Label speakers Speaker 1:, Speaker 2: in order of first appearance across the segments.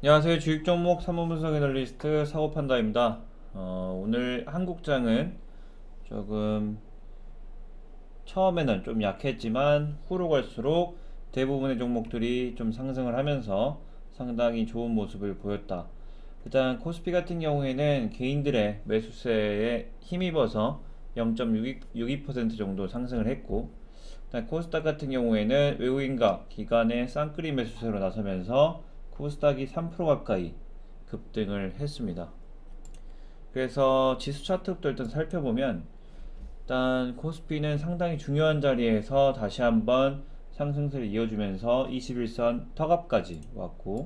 Speaker 1: 안녕하세요. 주식 종목 사모 분석 애널리스트 사고판다입니다. 오늘 한국장은 조금 처음에는 좀 약했지만 후로 갈수록 대부분의 종목들이 좀 상승을 하면서 상당히 좋은 모습을 보였다. 일단 코스피 같은 경우에는 개인들의 매수세에 힘입어서 0.62% 정도 상승을 했고, 일단 코스닥 같은 경우에는 외국인과 기관의 쌍끌이 매수세로 나서면서 코스닥이 3% 가까이 급등을 했습니다. 그래서 지수 차트부터 일단 살펴보면, 일단 코스피는 상당히 중요한 자리에서 다시 한번 상승세를 이어주면서 21선 턱앞까지 왔고,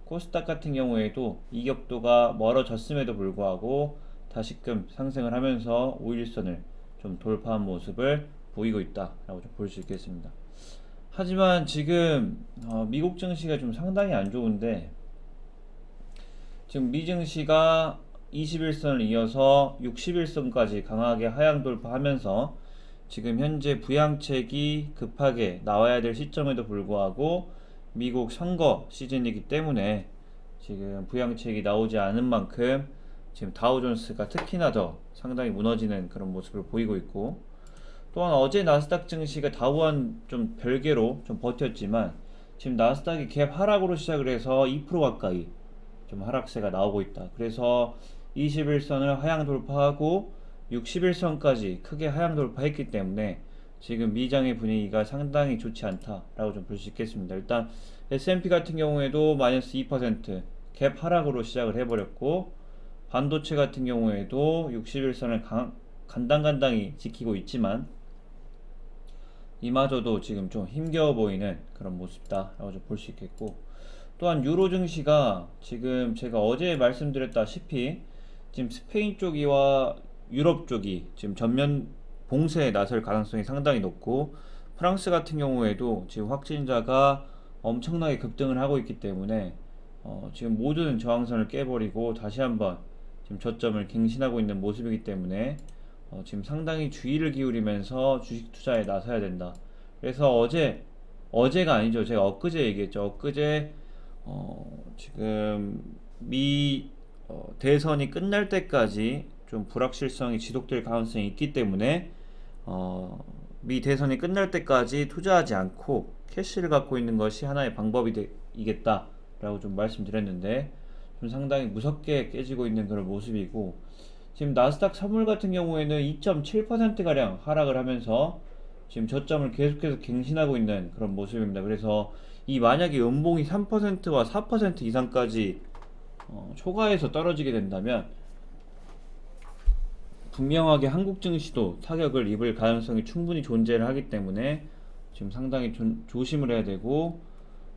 Speaker 1: 코스닥 같은 경우에도 이격도가 멀어졌음에도 불구하고 다시금 상승을 하면서 5일선을 좀 돌파한 모습을 보이고 있다라고 좀 볼 수 있겠습니다. 하지만 지금 미국 증시가 좀 상당히 안 좋은데, 지금 미 증시가 21선을 이어서 61선까지 강하게 하향 돌파하면서 지금 현재 부양책이 급하게 나와야 될 시점에도 불구하고 미국 선거 시즌이기 때문에 지금 부양책이 나오지 않은 만큼 지금 다우존스가 특히나 더 상당히 무너지는 그런 모습을 보이고 있고, 또한 어제 나스닥 증시가 다우와는 좀 별개로 좀 버텼지만 지금 나스닥이 갭 하락으로 시작을 해서 2% 가까이 좀 하락세가 나오고 있다. 그래서 21선을 하향 돌파하고 61선까지 크게 하향 돌파했기 때문에 지금 미장의 분위기가 상당히 좋지 않다라고 좀 볼 수 있겠습니다. 일단 S&P 같은 경우에도 마이너스 2%갭 하락으로 시작을 해버렸고, 반도체 같은 경우에도 61선을 간당간당히 지키고 있지만 이마저도 지금 좀 힘겨워 보이는 그런 모습이다라고 좀 볼 수 있겠고, 또한 유로 증시가 지금 제가 어제 말씀드렸다시피 지금 스페인 쪽이와 유럽 쪽이 지금 전면 봉쇄에 나설 가능성이 상당히 높고, 프랑스 같은 경우에도 지금 확진자가 엄청나게 급등을 하고 있기 때문에 지금 모든 저항선을 깨버리고 다시 한번 지금 저점을 갱신하고 있는 모습이기 때문에 지금 상당히 주의를 기울이면서 주식 투자에 나서야 된다. 그래서 어제가 아니죠. 제가 엊그제 얘기했죠. 엊그제 지금 미 대선이 끝날 때까지 좀 불확실성이 지속될 가능성이 있기 때문에 미 대선이 끝날 때까지 투자하지 않고 캐시를 갖고 있는 것이 하나의 방법이겠다라고 좀 말씀드렸는데, 좀 상당히 무섭게 깨지고 있는 그런 모습이고, 지금 나스닥 선물 같은 경우에는 2.7%가량 하락을 하면서 지금 저점을 계속해서 갱신하고 있는 그런 모습입니다. 그래서 이 만약에 연봉이 3%와 4% 이상까지 초과해서 떨어지게 된다면 분명하게 한국 증시도 타격을 입을 가능성이 충분히 존재를 하기 때문에 지금 상당히 조심을 해야 되고,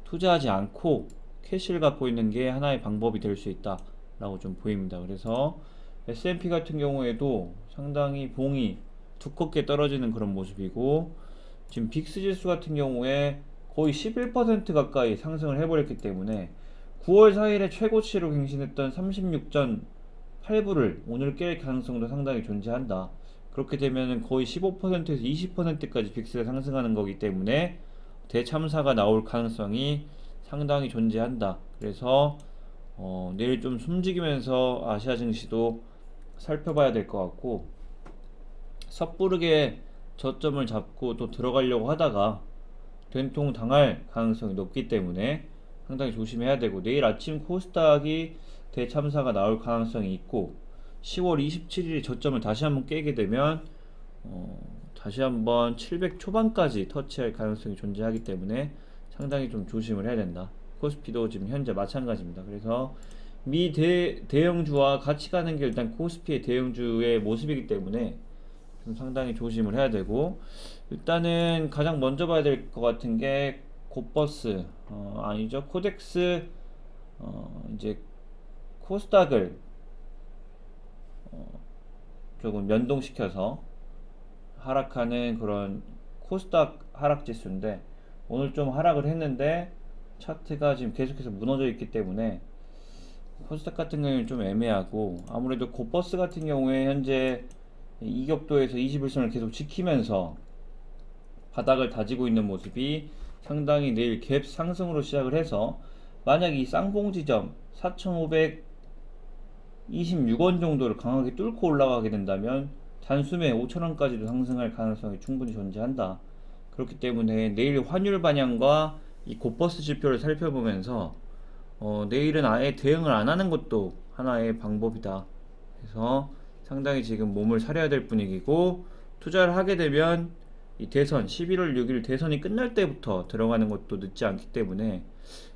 Speaker 1: 투자하지 않고 캐시를 갖고 있는 게 하나의 방법이 될 수 있다라고 좀 보입니다. 그래서 S&P 같은 경우에도 상당히 봉이 두껍게 떨어지는 그런 모습이고, 지금 빅스 지수 같은 경우에 거의 11% 가까이 상승을 해버렸기 때문에 9월 4일에 최고치로 갱신했던 36.8불을 오늘 깰 가능성도 상당히 존재한다. 그렇게 되면 거의 15%에서 20%까지 빅스가 상승하는 거기 때문에 대참사가 나올 가능성이 상당히 존재한다. 그래서 내일 좀 숨죽이면서 아시아 증시도 살펴봐야 될 것 같고, 섣부르게 저점을 잡고 또 들어가려고 하다가 된통 당할 가능성이 높기 때문에 상당히 조심해야 되고, 내일 아침 코스닥이 대참사가 나올 가능성이 있고 10월 27일에 저점을 다시 한번 깨게 되면 다시 한번 700 초반까지 터치할 가능성이 존재하기 때문에 상당히 좀 조심을 해야 된다. 코스피도 지금 현재 마찬가지입니다. 그래서 미 대형주와 같이 가는 게 일단 코스피의 대형주의 모습이기 때문에 좀 상당히 조심을 해야 되고, 일단은 가장 먼저 봐야 될 것 같은 게 곧버스 아니죠, 코덱스. 이제 코스닥을 조금 연동시켜서 하락하는 그런 코스닥 하락 지수인데, 오늘 좀 하락을 했는데 차트가 지금 계속해서 무너져 있기 때문에 코스닥 같은 경우는 좀 애매하고, 아무래도 곧버스 같은 경우에 현재 이격도에서 21선을 계속 지키면서 바닥을 다지고 있는 모습이 상당히 내일 갭 상승으로 시작을 해서 만약 이 쌍봉지점 4,526원 정도를 강하게 뚫고 올라가게 된다면 단숨에 5,000원까지도 상승할 가능성이 충분히 존재한다. 그렇기 때문에 내일 환율 반영과 이 고버스 지표를 살펴보면서 내일은 아예 대응을 안 하는 것도 하나의 방법이다. 그래서 상당히 지금 몸을 사려야 될 분위기고, 투자를 하게 되면 이 대선 11월 6일 대선이 끝날 때부터 들어가는 것도 늦지 않기 때문에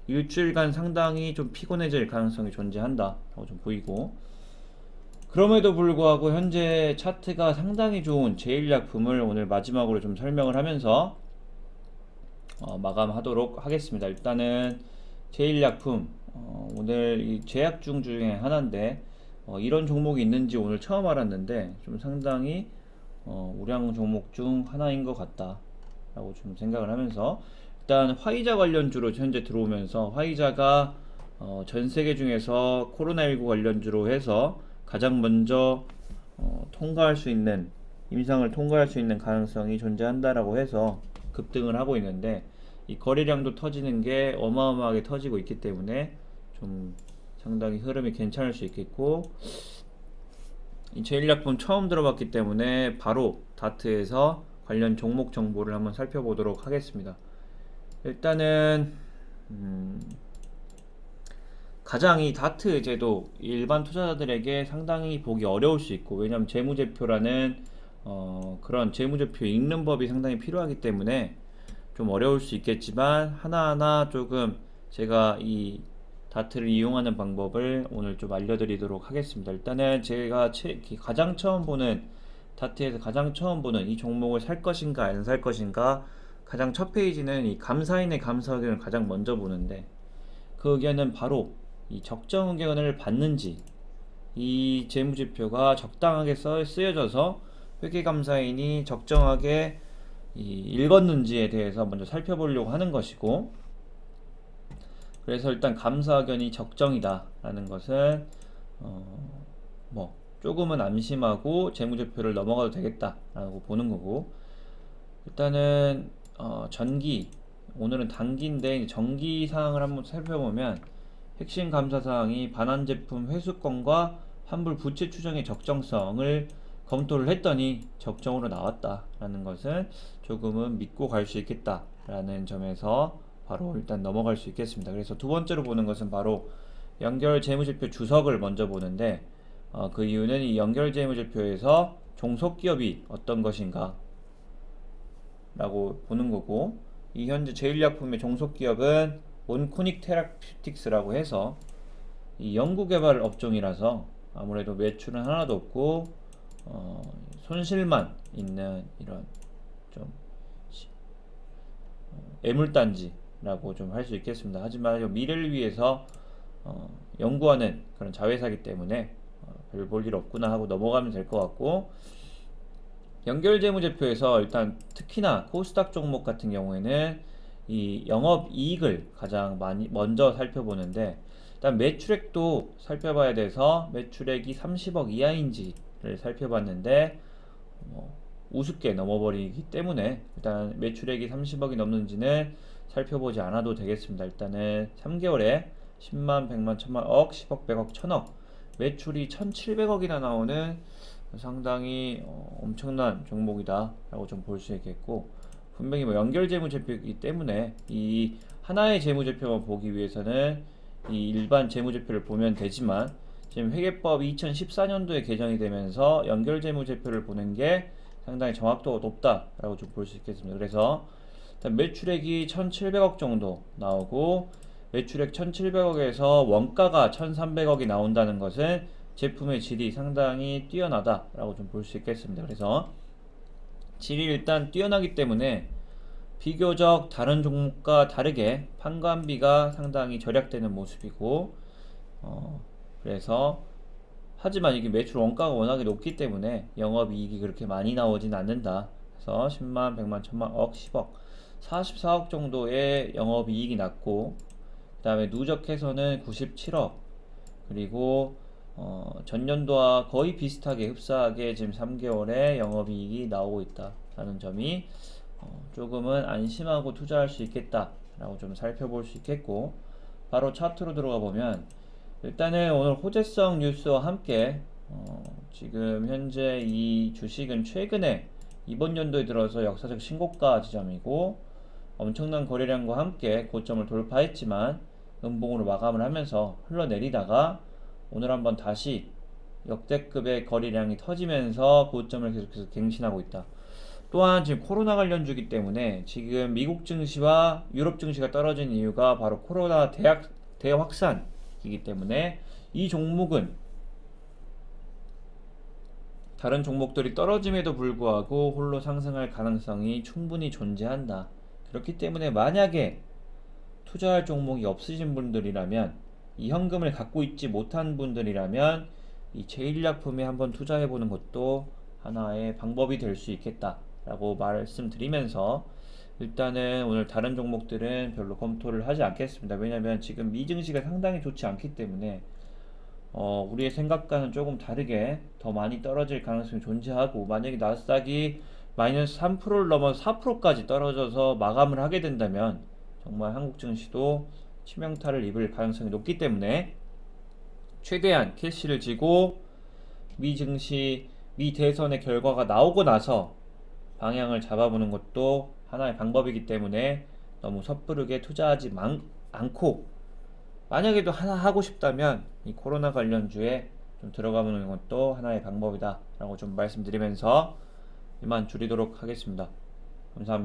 Speaker 1: 일주일간 상당히 좀 피곤해질 가능성이 존재한다 라고 좀 보이고, 그럼에도 불구하고 현재 차트가 상당히 좋은 제일약품을 오늘 마지막으로 좀 설명을 하면서 마감하도록 하겠습니다. 일단은 제일약품, 오늘 이 제약중 중에 하나인데 이런 종목이 있는지 오늘 처음 알았는데 좀 상당히 우량 종목 중 하나인 것 같다 라고 좀 생각을 하면서, 일단 화이자 관련주로 현재 들어오면서 화이자가 전 세계 중에서 코로나19 관련주로 해서 가장 먼저 통과할 수 있는, 임상을 통과할 수 있는 가능성이 존재한다라고 해서 급등을 하고 있는데, 이 거래량도 터지는 게 어마어마하게 터지고 있기 때문에 좀 상당히 흐름이 괜찮을 수 있겠고, 이 제일약품 처음 들어봤기 때문에 바로 다트에서 관련 종목 정보를 한번 살펴보도록 하겠습니다. 일단은 가장 이 다트 제도 일반 투자자들에게 상당히 보기 어려울 수 있고, 왜냐하면 재무제표라는 그런 재무제표 읽는 법이 상당히 필요하기 때문에 좀 어려울 수 있겠지만, 하나하나 조금 제가 이 다트를 이용하는 방법을 오늘 좀 알려드리도록 하겠습니다. 일단은 제가 가장 처음 보는, 다트에서 가장 처음 보는 이 종목을 살 것인가 안 살 것인가, 가장 첫 페이지는 이 감사인의 감사 의견을 가장 먼저 보는데, 그 의견은 바로 이 적정 의견을 받는지, 이 재무제표가 적당하게 쓰여져서 회계감사인이 적정하게 읽었는지에 대해서 먼저 살펴보려고 하는 것이고, 그래서 일단 감사 의견이 적정이다 라는 것은 조금은 안심하고 재무제표를 넘어가도 되겠다 라고 보는 거고, 일단은 전기, 오늘은 단기인데 전기 사항을 한번 살펴보면 핵심 감사 사항이 반환 제품 회수권과 환불 부채 추정의 적정성을 검토를 했더니 적정으로 나왔다 라는 것은 조금은 믿고 갈 수 있겠다 라는 점에서 바로 일단 넘어갈 수 있겠습니다. 그래서 두 번째로 보는 것은 바로 연결 재무제표 주석을 먼저 보는데, 그 이유는 이 연결 재무제표에서 종속기업이 어떤 것인가 라고 보는 거고, 이 현재 제일약품의 종속기업은 온코닉 테라퓨틱스라고 해서 이 연구개발 업종이라서 아무래도 매출은 하나도 없고 손실만 있는 이런 좀 애물단지라고 좀 할 수 있겠습니다. 하지만 미래를 위해서 연구하는 그런 자회사이기 때문에 별 볼 일 없구나 하고 넘어가면 될 것 같고, 연결재무제표에서 일단 특히나 코스닥 종목 같은 경우에는 이 영업이익을 가장 먼저 살펴보는데, 일단 매출액도 살펴봐야 돼서 매출액이 30억 이하인지를 살펴봤는데 우습게 넘어버리기 때문에 일단 매출액이 30억이 넘는지는 살펴보지 않아도 되겠습니다. 일단은 3개월에 10만, 100만, 1000만, 억, 10억, 100억, 1000억, 매출이 1700억이나 나오는 상당히 엄청난 종목이다 라고 좀 볼 수 있겠고, 분명히 연결 재무제표이기 때문에 이 하나의 재무제표만 보기 위해서는 이 일반 재무제표를 보면 되지만, 지금 회계법이 2014년도에 개정이 되면서 연결 재무제표를 보는 게 상당히 정확도가 높다 라고 좀 볼 수 있겠습니다. 그래서 일단 매출액이 1700억 정도 나오고, 매출액 1700억에서 원가가 1300억이 나온다는 것은 제품의 질이 상당히 뛰어나다 라고 좀 볼 수 있겠습니다. 그래서 질이 일단 뛰어나기 때문에 비교적 다른 종목과 다르게 판관비가 상당히 절약되는 모습이고, 그래서 하지만 이게 매출 원가가 워낙에 높기 때문에 영업이익이 그렇게 많이 나오진 않는다. 그래서 10만, 100만, 1000만, 억, 10억, 44억 정도의 영업이익이 났고, 그 다음에 누적해서는 97억, 그리고 전년도와 거의 비슷하게 흡사하게 지금 3개월에 영업이익이 나오고 있다라는 점이 조금은 안심하고 투자할 수 있겠다 라고 좀 살펴볼 수 있겠고, 바로 차트로 들어가 보면 일단은 오늘 호재성 뉴스와 함께 지금 현재 이 주식은 최근에 이번 연도에 들어서 역사적 신고가 지점이고 엄청난 거래량과 함께 고점을 돌파했지만 음봉으로 마감을 하면서 흘러내리다가 오늘 한번 다시 역대급의 거래량이 터지면서 고점을 계속해서 갱신하고 있다. 또한 지금 코로나 관련주기 때문에 지금 미국 증시와 유럽 증시가 떨어진 이유가 바로 코로나 대확산이기 때문에 이 종목은 다른 종목들이 떨어짐에도 불구하고 홀로 상승할 가능성이 충분히 존재한다. 그렇기 때문에 만약에 투자할 종목이 없으신 분들이라면, 이 현금을 갖고 있지 못한 분들이라면 이 제1약품에 한번 투자해보는 것도 하나의 방법이 될 수 있겠다라고 말씀드리면서 일단은 오늘 다른 종목들은 별로 검토를 하지 않겠습니다. 왜냐하면 지금 미증시가 상당히 좋지 않기 때문에 우리의 생각과는 조금 다르게 더 많이 떨어질 가능성이 존재하고, 만약에 나스닥이 마이너스 3%를 넘어서 4%까지 떨어져서 마감을 하게 된다면 정말 한국 증시도 치명타를 입을 가능성이 높기 때문에 최대한 캐시를 쥐고 미 증시, 미 대선의 결과가 나오고 나서 방향을 잡아보는 것도 하나의 방법이기 때문에 너무 섣부르게 투자하지 않고, 만약에도 하나 하고 싶다면 이 코로나 관련주에 좀 들어가보는 것도 하나의 방법이다 라고 좀 말씀드리면서 이만 줄이도록 하겠습니다. 감사합니다.